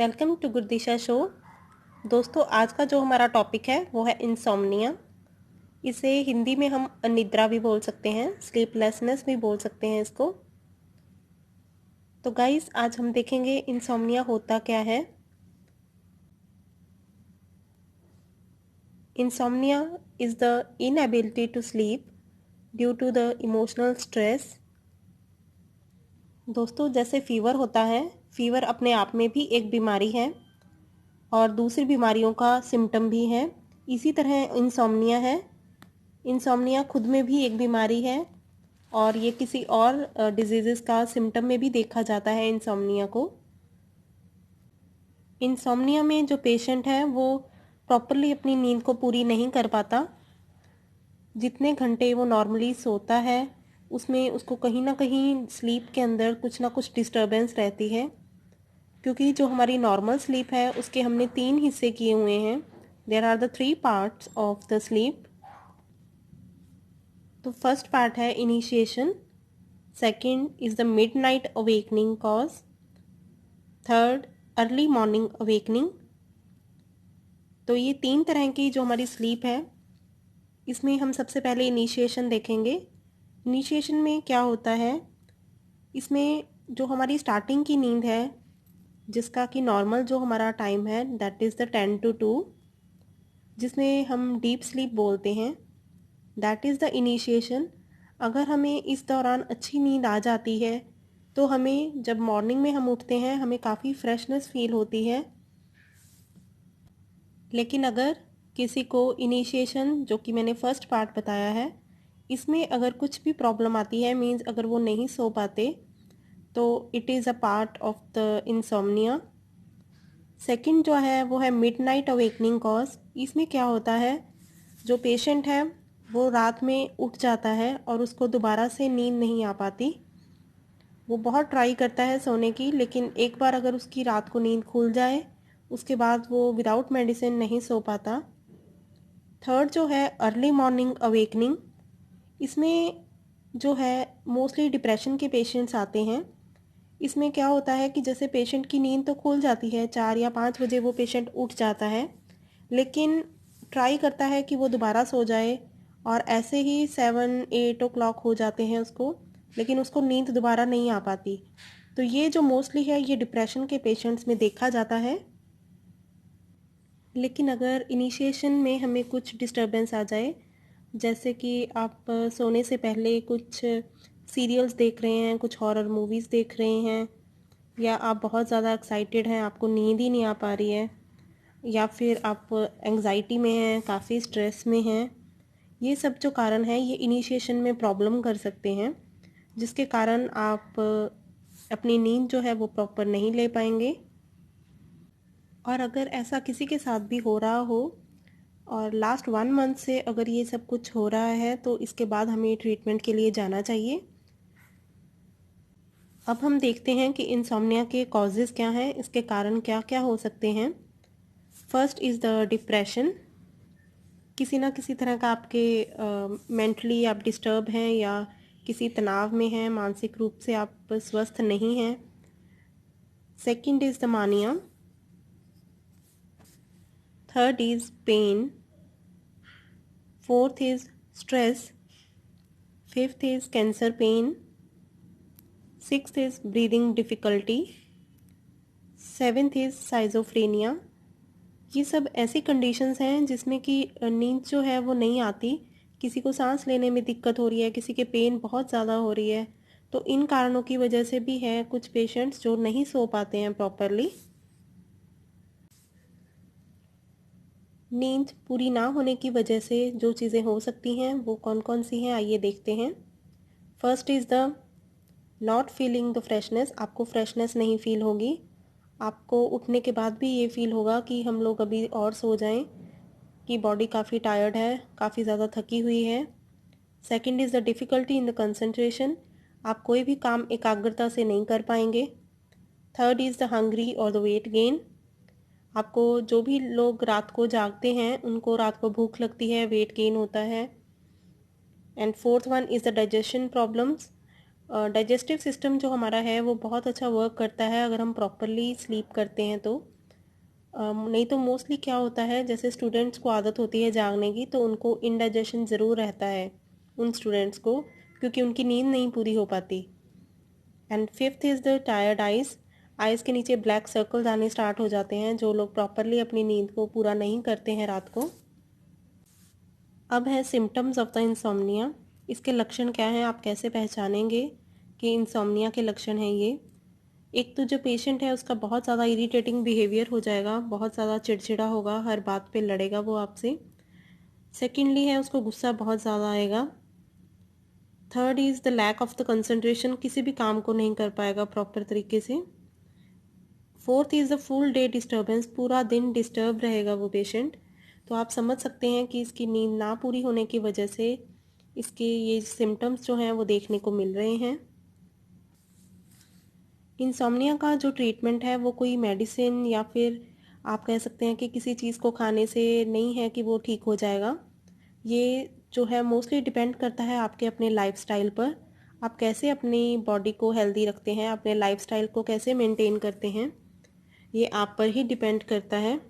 Welcome to गुरदिशा show. दोस्तों, आज का जो हमारा टॉपिक है वो है इंसोम्निया। इसे हिंदी में हम अनिद्रा भी बोल सकते हैं, स्लीपलेसनेस भी बोल सकते हैं इसको। तो गाइस, आज हम देखेंगे इंसोम्निया होता क्या है। Insomnia is the inability to sleep due to the emotional stress. दोस्तों, जैसे फीवर होता है, फीवर अपने आप में भी एक बीमारी है और दूसरी बीमारियों का सिम्टम भी है। इसी तरह इंसोम्निया है। इंसोम्निया खुद में भी एक बीमारी है और ये किसी और डिजीज़ेस का सिम्टम में भी देखा जाता है इंसोम्निया को। इंसोम्निया में जो पेशेंट है वो प्रॉपरली अपनी नींद को पूरी नहीं कर पाता। जितने घंटे वो नॉर्मली सोता है उसमें उसको कहीं ना कहीं स्लीप के अंदर कुछ ना कुछ डिस्टर्बेंस रहती है, क्योंकि जो हमारी नॉर्मल स्लीप है उसके हमने 3 हिस्से किए हुए हैं। There are the 3 parts of the sleep. तो फर्स्ट पार्ट है initiation, second is the midnight awakening cause, third early morning awakening. तो ये 3 तरह की जो हमारी स्लीप है, इसमें हम सबसे पहले इनिशिएशन देखेंगे। इनिशिएशन में क्या होता है, इसमें जो हमारी स्टार्टिंग की नींद है, जिसका कि नॉर्मल जो हमारा टाइम है दैट इज़ द 10 to 2, जिसमें हम डीप स्लीप बोलते हैं, दैट इज़ द इनिशिएशन। अगर हमें इस दौरान अच्छी नींद आ जाती है तो हमें जब मॉर्निंग में हम उठते हैं हमें काफ़ी फ्रेशनेस फील होती है। लेकिन अगर किसी को इनिशिएशन जो कि मैंने फर्स्ट पार्ट बताया है, इसमें अगर कुछ भी प्रॉब्लम आती है, मीन्स अगर वो नहीं सो पाते, तो it is a part of the insomnia. Second जो है वो है मिडनाइट अवेकनिंग कॉज। इसमें क्या होता है, जो पेशेंट है वो रात में उठ जाता है और उसको दोबारा से नींद नहीं आ पाती। वो बहुत ट्राई करता है सोने की, लेकिन एक बार अगर उसकी रात को नींद खुल जाए उसके बाद वो विदाउट मेडिसिन नहीं सो पाता। थर्ड जो है अर्ली मॉर्निंग अवेकनिंग। इसमें जो है मोस्टली डिप्रेशन के पेशेंट्स आते हैं। इसमें क्या होता है कि जैसे पेशेंट की नींद तो खुल जाती है, 4 या 5 बजे वो पेशेंट उठ जाता है, लेकिन ट्राई करता है कि वो दोबारा सो जाए और ऐसे ही 7-8 ओ क्लॉक हो जाते हैं उसको, लेकिन उसको नींद दोबारा नहीं आ पाती। तो ये जो मोस्टली है ये डिप्रेशन के पेशेंट्स में देखा जाता है। लेकिन अगर इनिशिएशन में हमें कुछ डिस्टरबेंस आ जाए, जैसे कि आप सोने से पहले कुछ सीरियल्स देख रहे हैं, कुछ हॉरर मूवीज़ देख रहे हैं, या आप बहुत ज़्यादा एक्साइटेड हैं, आपको नींद ही नहीं आ पा रही है, या फिर आप एंग्जाइटी में हैं, काफ़ी स्ट्रेस में हैं, ये सब जो कारण है ये इनिशिएशन में प्रॉब्लम कर सकते हैं, जिसके कारण आप अपनी नींद जो है वो प्रॉपर नहीं ले पाएंगे। और अगर ऐसा किसी के साथ भी हो रहा हो और लास्ट 1 मंथ से अगर ये सब कुछ हो रहा है, तो इसके बाद हमें ट्रीटमेंट के लिए जाना चाहिए। अब हम देखते हैं कि इंसोम्निया के कॉजेज़ क्या हैं, इसके कारण क्या क्या हो सकते हैं। First is the depression. किसी ना किसी तरह का आपके मेंटली आप डिस्टर्ब हैं या किसी तनाव में हैं, मानसिक रूप से आप स्वस्थ नहीं हैं। Second is the mania. Third is pain. Fourth is stress. Fifth is cancer pain. Sixth is breathing difficulty. Seventh is schizophrenia. ये सब ऐसी कंडीशंस हैं जिसमें कि नींद जो है वो नहीं आती, किसी को सांस लेने में दिक्कत हो रही है, किसी के पेन बहुत ज़्यादा हो रही है। तो इन कारणों की वजह से भी है कुछ पेशेंट्स जो नहीं सो पाते हैं प्रॉपरली। नींद पूरी ना होने की वजह से जो चीज़ें हो सकती हैं वो कौन कौन सी हैं, आइए देखते हैं। First is the not feeling the freshness. आपको फ्रेशनेस नहीं फील होगी, आपको उठने के बाद भी ये फील होगा कि हम लोग अभी और सो जाएं, कि बॉडी काफ़ी टायर्ड है, काफ़ी ज़्यादा थकी हुई है। Second is the difficulty in the concentration. आप कोई भी काम एकाग्रता से नहीं कर पाएंगे। थर्ड इज़ द हंग्री और द वेट गेन। आपको, जो भी लोग रात को जागते हैं उनको रात को भूख लगती है, वेट गेन होता है। And fourth one is the digestion problems. Digestive system जो हमारा है वो बहुत अच्छा वर्क करता है अगर हम प्रॉपरली स्लीप करते हैं तो। नहीं तो मोस्टली क्या होता है, जैसे स्टूडेंट्स को आदत होती है जागने की, तो उनको इंडाइजेशन ज़रूर रहता है उन स्टूडेंट्स को, क्योंकि उनकी नींद नहीं पूरी हो पाती। And fifth is the tired eyes. Eyes के नीचे ब्लैक सर्कल्स आने स्टार्ट हो जाते हैं जो लोग प्रॉपरली अपनी नींद को पूरा नहीं करते हैं रात को। अब है सिम्टम्स ऑफ द इंसोम्निया। इसके लक्षण क्या हैं, आप कैसे पहचानेंगे कि इंसोम्निया के लक्षण हैं ये। एक तो जो पेशेंट है उसका बहुत ज़्यादा इरिटेटिंग बिहेवियर हो जाएगा, बहुत ज़्यादा चिड़चिड़ा होगा, हर बात पे लड़ेगा वो आपसे। सेकेंडली है उसको गुस्सा बहुत ज़्यादा आएगा। Third is the lack of the concentration, किसी भी काम को नहीं कर पाएगा प्रॉपर तरीके से। Fourth is the full day disturbance, पूरा दिन डिस्टर्ब रहेगा वो पेशेंट। तो आप समझ सकते हैं कि इसकी नींद ना पूरी होने की वजह से इसके ये सिम्टम्स जो हैं वो देखने को मिल रहे हैं। इंसोम्निया का जो ट्रीटमेंट है वो कोई मेडिसिन या फिर आप कह सकते हैं कि किसी चीज़ को खाने से नहीं है कि वो ठीक हो जाएगा। ये जो है मोस्टली डिपेंड करता है आपके अपने लाइफस्टाइल पर। आप कैसे अपनी बॉडी को हेल्दी रखते हैं, अपने लाइफस्टाइल को कैसे मेंटेन करते हैं, ये आप पर ही डिपेंड करता है।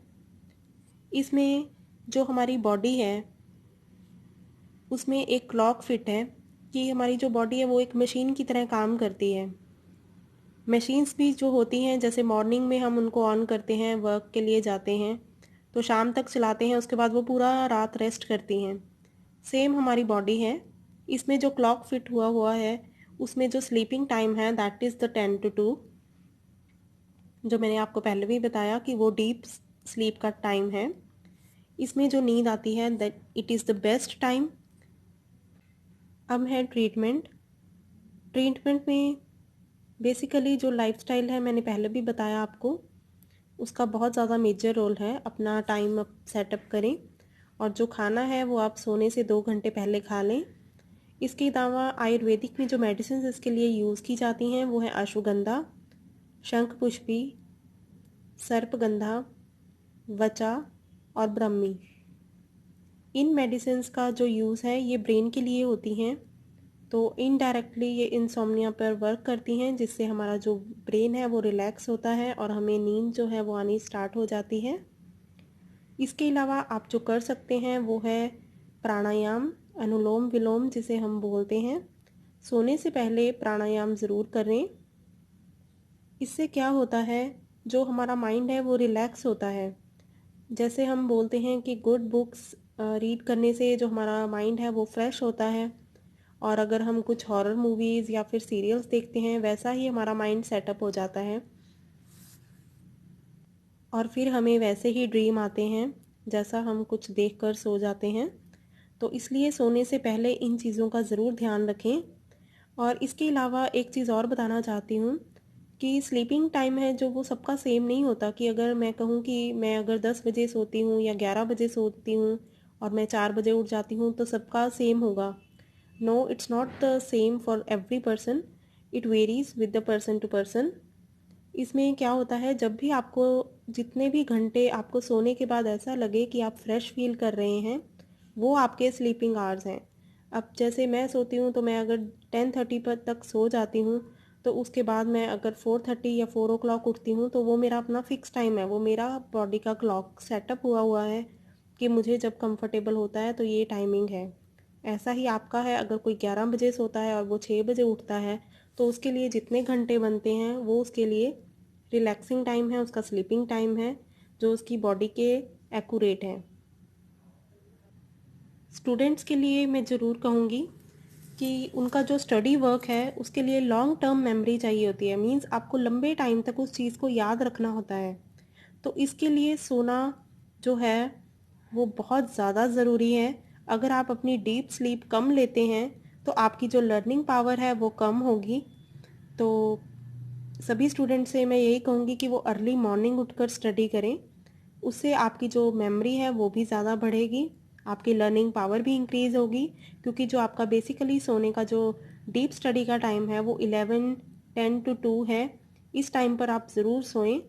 इसमें जो हमारी बॉडी है उसमें एक क्लॉक फिट है कि हमारी जो बॉडी है वो एक मशीन की तरह काम करती है। मशीन्स भी जो होती हैं, जैसे मॉर्निंग में हम उनको ऑन करते हैं, वर्क के लिए जाते हैं, तो शाम तक चलाते हैं, उसके बाद वो पूरा रात रेस्ट करती हैं। सेम हमारी बॉडी है, इसमें जो क्लॉक फिट हुआ हुआ है उसमें जो स्लीपिंग टाइम है दैट इज़ द 10 to 2, जो मैंने आपको पहले भी बताया कि वो डीप स्लीप का टाइम है। इसमें जो नींद आती है that it is the best time. अब है ट्रीटमेंट। ट्रीटमेंट में बेसिकली जो लाइफस्टाइल है मैंने पहले भी बताया आपको, उसका बहुत ज़्यादा मेजर रोल है। अपना टाइम अप सेटअप करें और जो खाना है वो आप सोने से 2 घंटे पहले खा लें। इसके अलावा आयुर्वेदिक में जो मेडिसिन इसके लिए यूज़ की जाती हैं वो है अश्वगंधा, शंखपुष्पी, सर्पगंधा, वचा और ब्रह्मी। इन मेडिसिन्स का जो यूज़ है ये ब्रेन के लिए होती हैं, तो इनडायरेक्टली ये इंसोम्निया पर वर्क करती हैं, जिससे हमारा जो ब्रेन है वो रिलैक्स होता है और हमें नींद जो है वो आनी स्टार्ट हो जाती है। इसके अलावा आप जो कर सकते हैं वो है प्राणायाम, अनुलोम विलोम जिसे हम बोलते हैं। सोने से पहले प्राणायाम ज़रूर करें। इससे क्या होता है, जो हमारा माइंड है वो रिलैक्स होता है। जैसे हम बोलते हैं कि गुड बुक्स रीड करने से जो हमारा माइंड है वो फ्रेश होता है, और अगर हम कुछ हॉरर मूवीज़ या फिर सीरियल्स देखते हैं वैसा ही हमारा माइंड सेटअप हो जाता है, और फिर हमें वैसे ही ड्रीम आते हैं जैसा हम कुछ देखकर सो जाते हैं। तो इसलिए सोने से पहले इन चीज़ों का ज़रूर ध्यान रखें। और इसके अलावा एक चीज़ और बताना चाहती हूँ कि स्लीपिंग टाइम है जो वो सबका सेम नहीं होता, कि अगर मैं कहूँ कि मैं अगर 10 बजे सोती हूँ या 11 बजे सोती हूँ और मैं 4 बजे उठ जाती हूँ तो सबका सेम होगा। No, it's not the same for every person, it varies with the person to person. इसमें क्या होता है, जब भी आपको जितने भी घंटे आपको सोने के बाद ऐसा लगे कि आप फ्रेश फील कर रहे हैं, वो आपके स्लीपिंग आवर्स हैं। अब जैसे मैं सोती हूँ तो मैं अगर 10:30 पर तक सो जाती हूँ, तो उसके बाद मैं अगर 4:30 या 4 o'clock उठती हूँ तो वो मेरा अपना फिक्स टाइम है, वो मेरा बॉडी का क्लॉक सेटअप हुआ हुआ है कि मुझे जब कंफर्टेबल होता है तो ये टाइमिंग है। ऐसा ही आपका है, अगर कोई 11 बजे सोता है और वो 6 बजे उठता है तो उसके लिए जितने घंटे बनते हैं वो उसके लिए रिलैक्सिंग टाइम है, उसका स्लीपिंग टाइम है, जो उसकी बॉडी के एक्यूरेट है। स्टूडेंट्स के लिए मैं ज़रूर कहूँगी कि उनका जो स्टडी वर्क है उसके लिए लॉन्ग टर्म मेमोरी चाहिए होती है, मींस आपको लंबे टाइम तक उस चीज़ को याद रखना होता है। तो इसके लिए सोना जो है वो बहुत ज़्यादा ज़रूरी है। अगर आप अपनी डीप स्लीप कम लेते हैं तो आपकी जो लर्निंग पावर है वो कम होगी। तो सभी स्टूडेंट से मैं यही कहूँगी कि वो अर्ली मॉर्निंग उठकर स्टडी करें, उससे आपकी जो मेमोरी है वो भी ज़्यादा बढ़ेगी, आपकी लर्निंग पावर भी इंक्रीज़ होगी, क्योंकि जो आपका बेसिकली सोने का जो डीप स्टडी का टाइम है वो 11:10 to 2 है। इस टाइम पर आप ज़रूर सोएं।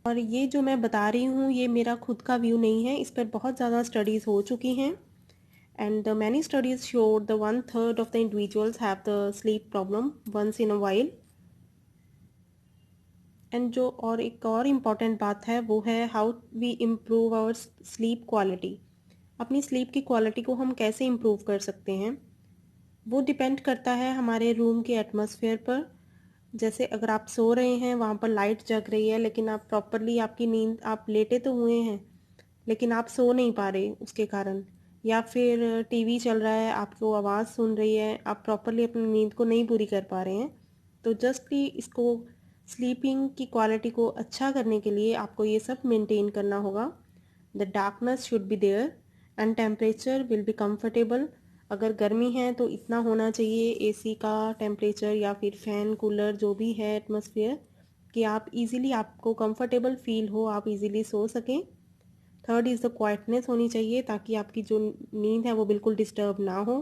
और ये जो मैं बता रही हूँ ये मेरा खुद का व्यू नहीं है, इस पर बहुत ज़्यादा स्टडीज़ हो चुकी हैं, and the many studies showed the 1/3 of the individuals have the sleep problem once in a while. And जो और एक और इम्पॉर्टेंट बात है वो है how we improve our sleep quality. अपनी स्लीप की क्वालिटी को हम कैसे इम्प्रूव कर सकते हैं, वो डिपेंड करता है हमारे रूम के एटमॉस्फेयर पर। जैसे अगर आप सो रहे हैं, वहाँ पर लाइट जग रही है, लेकिन आप प्रॉपरली आपकी नींद, आप लेटे तो हुए हैं लेकिन आप सो नहीं पा रहे उसके कारण, या फिर टीवी चल रहा है, आपको आवाज़ सुन रही है, आप प्रॉपरली अपनी नींद को नहीं पूरी कर पा रहे हैं, तो जस्टली इसको स्लीपिंग की क्वालिटी को अच्छा करने के लिए आपको ये सब मेंटेन करना होगा। The darkness should be there and temperature will be comfortable. अगर गर्मी है तो इतना होना चाहिए एसी का टेम्परेचर या फिर फ़ैन कूलर जो भी है एटमॉस्फेयर, कि आप इजीली, आपको कंफर्टेबल फील हो, आप इजीली सो सकें। थर्ड इज़ द क्वाइटनेस होनी चाहिए ताकि आपकी जो नींद है वो बिल्कुल डिस्टर्ब ना हो।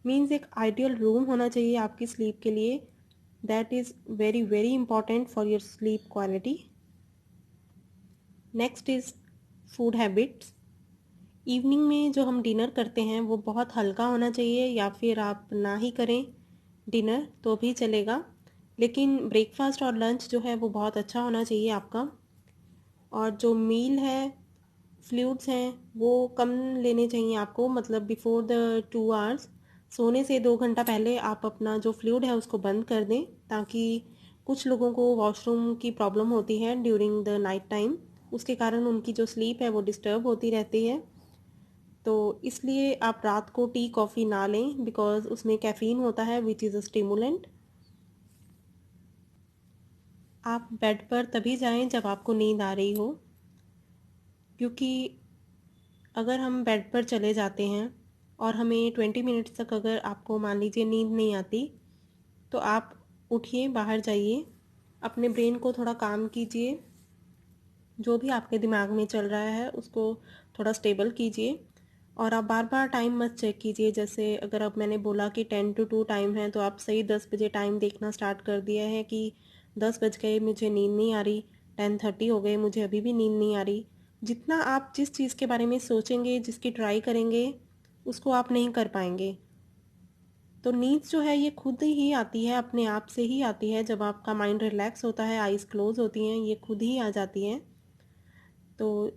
मीन्स एक आइडियल रूम होना चाहिए आपकी स्लीप के लिए। That is very very important for your sleep quality. Next is food habits. Evening में जो हम डिनर करते हैं वो बहुत हल्का होना चाहिए, या फिर आप ना ही करें डिनर तो भी चलेगा, लेकिन ब्रेकफास्ट और लंच जो है वो बहुत अच्छा होना चाहिए आपका। और जो मील है, फ्लूइड्स हैं, वो कम लेने चाहिए आपको, मतलब बिफोर द 2 आवर्स, सोने से 2 घंटा पहले आप अपना जो फ्लूइड है उसको बंद कर दें, ताकि कुछ लोगों को वॉशरूम की प्रॉब्लम होती है ड्यूरिंग द नाइट टाइम, उसके कारण उनकी जो स्लीप है वो डिस्टर्ब होती रहती है। तो इसलिए आप रात को टी कॉफ़ी ना लें, बिकॉज़ उसमें कैफ़ीन होता है विच इज़ अ स्टिमुलेंट। आप बेड पर तभी जाएं जब आपको नींद आ रही हो, क्योंकि अगर हम बेड पर चले जाते हैं और हमें 20 मिनट्स तक अगर आपको मान लीजिए नींद नहीं आती, तो आप उठिए, बाहर जाइए, अपने ब्रेन को थोड़ा काम कीजिए, जो भी आपके दिमाग में चल रहा है उसको थोड़ा स्टेबल कीजिए। और आप बार बार टाइम मत चेक कीजिए, जैसे अगर अब मैंने बोला कि 10 to 2 टाइम है, तो आप सही 10 बजे टाइम देखना स्टार्ट कर दिया है कि 10 बज गए, मुझे नींद नहीं आ रही, 10:30 हो गए, मुझे अभी भी नींद नहीं आ रही। जितना आप जिस चीज़ के बारे में सोचेंगे, जिसकी ट्राई करेंगे, उसको आप नहीं कर पाएंगे। तो नींद जो है ये खुद ही आती है, अपने आप से ही आती है, जब आपका माइंड रिलैक्स होता है, आइज़ क्लोज होती हैं, ये खुद ही आ जाती हैं। तो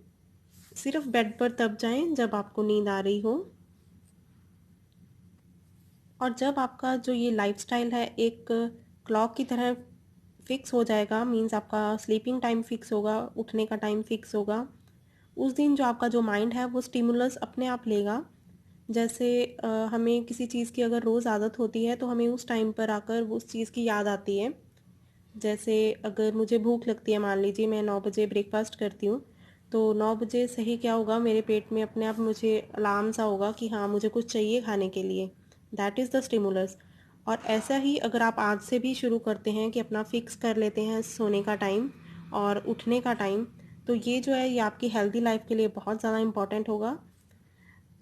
सिर्फ बेड पर तब जाएं जब आपको नींद आ रही हो। और जब आपका जो ये लाइफस्टाइल है एक क्लॉक की तरह फिक्स हो जाएगा, मींस आपका स्लीपिंग टाइम फिक्स होगा, उठने का टाइम फिक्स होगा, उस दिन जो आपका जो माइंड है वो स्टिमुलस अपने आप लेगा। जैसे हमें किसी चीज़ की अगर रोज़ आदत होती है तो हमें उस टाइम पर आकर उस चीज़ की याद आती है। जैसे अगर मुझे भूख लगती है, मान लीजिए मैं 9 बजे ब्रेकफास्ट करती हूँ, तो 9 बजे से ही क्या होगा, मेरे पेट में अपने आप मुझे अलार्म सा होगा कि हाँ मुझे कुछ चाहिए खाने के लिए। That is the stimulus. और ऐसा ही अगर आप आज से भी शुरू करते हैं कि अपना फिक्स कर लेते हैं सोने का टाइम और उठने का टाइम, तो ये जो है ये आपकी हेल्दी लाइफ के लिए बहुत ज़्यादा इम्पॉर्टेंट होगा।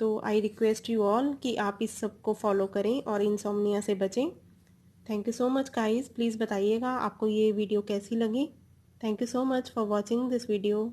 तो आई रिक्वेस्ट यू ऑल कि आप इस सब को फॉलो करें और इंसोम्निया से बचें। Thank you so much guys, please बताइएगा आपको ये वीडियो कैसी लगी। Thank you so much for watching this video.